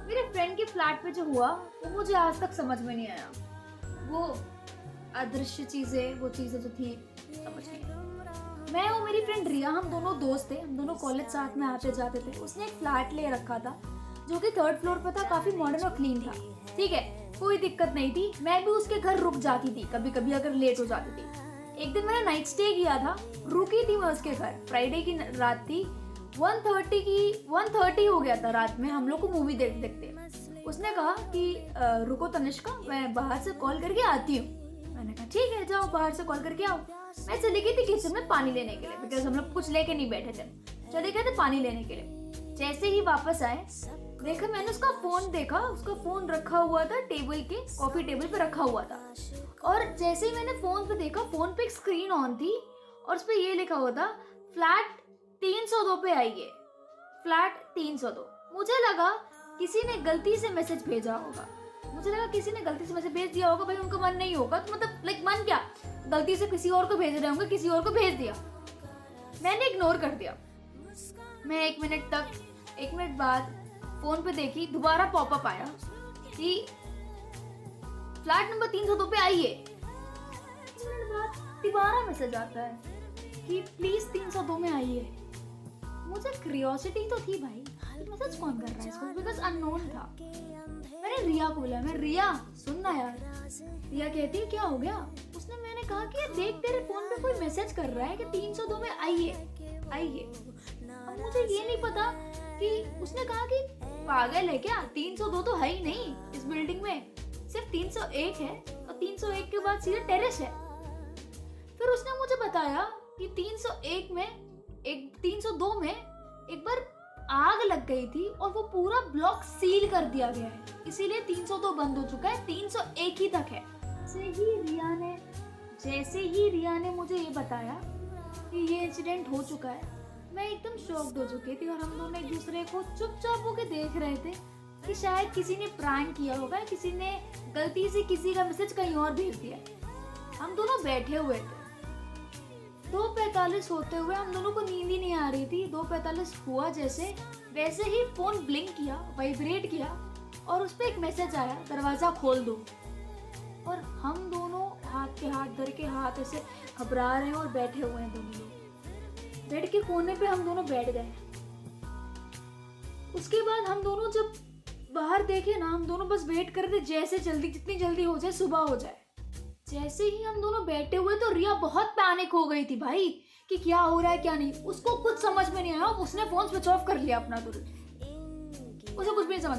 मेरे फ्रेंड के फ्लैट पे जो हुआ वो मुझे आज तक समझ में नहीं आया। वो अदृश्य चीजें, वो चीजें जो थी समझ नहीं आई। मैं और मेरी फ्रेंड रिया, हम दोनों दोस्त थे, हम दोनों कॉलेज साथ में आते जाते थे। उसने एक फ्लैट ले रखा था जो कि 3rd फ्लोर पे था, काफी मॉडर्न और क्लीन था। ठीक है, कोई दिक्कत नहीं थी। मैं भी उसके घर रुक जाती थी कभी कभी अगर लेट हो जाती थी। एक दिन मैंने नाइट स्टे किया था, रुकी थी मैं उसके घर। फ्राइडे की रात थी, 1:30 हो गया था रात में। हम लोग को मूवी देखते उसने कहा कि रुको तनिष्का, मैं बाहर से कॉल करके आती हूँ। मैंने कहा ठीक है, जाओ बाहर से कॉल करके आओ। मैं चली गई थी किचन में पानी लेने के लिए, बिकॉज हम लोग कुछ लेके नहीं बैठे थे, चले गए थे पानी लेने के लिए। जैसे ही वापस आए, देखा मैंने उसका फोन देखा, उसका फोन रखा हुआ था टेबल के, कॉफी टेबल पे रखा हुआ था। और जैसे ही मैंने फोन पे देखा, फोन पे एक स्क्रीन ऑन थी और उस पर ये लिखा हुआ था फ्लैट 302 पे आइए, फ्लैट 302। मुझे लगा किसी ने गलती से मैसेज भेजा होगा, मुझे लगा किसी ने गलती से मैसेज भेज दिया होगा। भाई उनका मन नहीं होगा तो मतलब लाइक मन क्या, गलती से किसी और को भेज रहे होंगे, किसी और को भेज दिया। मैंने इग्नोर कर दिया। मैं 1 मिनट बाद फोन पे देखी, दोबारा पॉपअप आया कि फ्लैट नंबर 302 पे आइए। 1 मिनट बाद दोबारा मैसेज आता है कि प्लीज 302 में आइए। मुझे क्यूरियोसिटी तो थी भाई, मैसेज कौन कर रहा है इसको, बिकॉज अननोन था। मैंने रिया को बोला, मैं रिया सुनना यार। रिया कहती है क्या हो गया। उसने, मैंने कहा कि देख तेरे फोन पे कोई मैसेज कर रहा है कि 302 में आइए आइए। अब मुझे ये नहीं पता कि उसने कहा कि पागल है क्या, 302 तो है ही नहीं इस बिल्डिंग में, सिर्फ 301 है और 301 के बाद सीधा टेरेस है। फिर उसने मुझे बताया कि 302 में एक बार आग लग गई थी और वो पूरा ब्लॉक सील कर दिया गया है, इसीलिए 302 बंद हो चुका है, 301 ही तक है। जैसे ही रिया ने मुझे ये बताया कि ये इंसिडेंट हो चुका है, मैं एकदम शॉक्ड हो चुकी थी और हम दोनों एक दूसरे को चुपचाप होकर देख रहे थे कि शायद किसी ने प्रैंक किया होगा, किसी ने गलती से किसी का मैसेज कहीं और भेज दिया। हम दोनों बैठे हुए थे, 2:45 होते हुए हम दोनों को नींद ही नहीं आ रही थी। 2:45 हुआ जैसे, वैसे ही फोन ब्लिंक किया, वाइब्रेट किया और उस पर एक मैसेज आया, दरवाजा खोल दो। और हम दोनों हाथ पे हाथ धर के, हाथ ऐसे घबरा रहे हैं और बैठे हुए हैं दोनों लोग। बेड के कोने पे हम दोनों बैठ गए। उसके बाद हम दोनों जब बाहर देखे ना, हम दोनों बस वेट कर रहे थे जैसे जल्दी, जितनी जल्दी हो जाए सुबह हो जाए। जैसे ही हम दोनों बैठे हुए तो रिया बहुत पैनिक हो गई थी भाई कि क्या हो रहा है क्या नहीं। उसको कुछ समझ में नहीं आया, उसने फोन स्विच ऑफ कर लिया अपना तुरंत, उसे कुछ भी नहीं समझ